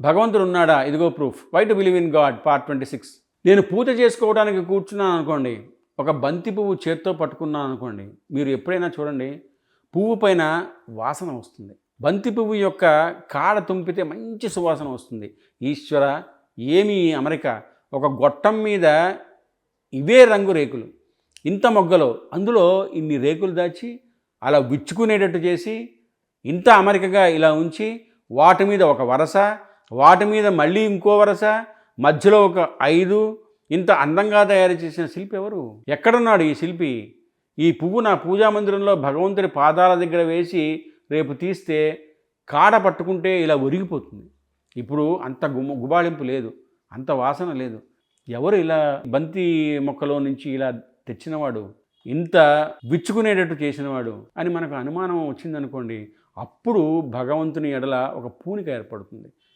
భగవంతుడు ఉన్నాడా? ఇదిగో proof. Why to believe in God part 26. నేను పూజ చేసుకోవడానికి కూర్చున్నాను అనుకోండి, ఒక బంతి పువ్వు చేత్తో పట్టుకున్నాను అనుకోండి, మీరు ఎప్పుడైనా చూడండి పువ్వు పైన వాసన వస్తుంది. బంతి పువ్వు యొక్క కాడ తుంపితే మంచి సువాసన వస్తుంది. ఈశ్వర, ఏమి అమరిక! ఒక గొట్టం మీద ఇవే రంగు రేకులు, ఇంత మొగ్గలు, అందులో ఇన్ని రేకులు దాచి అలా విచ్చుకునేటట్టు చేసి ఇంత అమరికగా ఇలా ఉంచి వాటి మీద ఒక వరస, వాటి మీద మళ్ళీ ఇంకో వరస, మధ్యలో ఒక 5 ఇంత అందంగా తయారు చేసిన శిల్పి ఎవరు? ఎక్కడున్నాడు ఈ శిల్పి? ఈ పువ్వు నా పూజా మందిరంలో భగవంతుడి పాదాల దగ్గర వేసి రేపు తీస్తే కాడ పట్టుకుంటే ఇలా ఒరిగిపోతుంది. ఇప్పుడు అంత గుబాళింపు లేదు, అంత వాసన లేదు. ఎవరు ఇలా బంతి మొక్కలో నుంచి ఇలా తెచ్చినవాడు, ఇంత విచ్చుకునేటట్టు చేసినవాడు అని మనకు అనుమానం వచ్చిందనుకోండి, అప్పుడు భగవంతుని ఎడల ఒక పూనిక ఏర్పడుతుంది.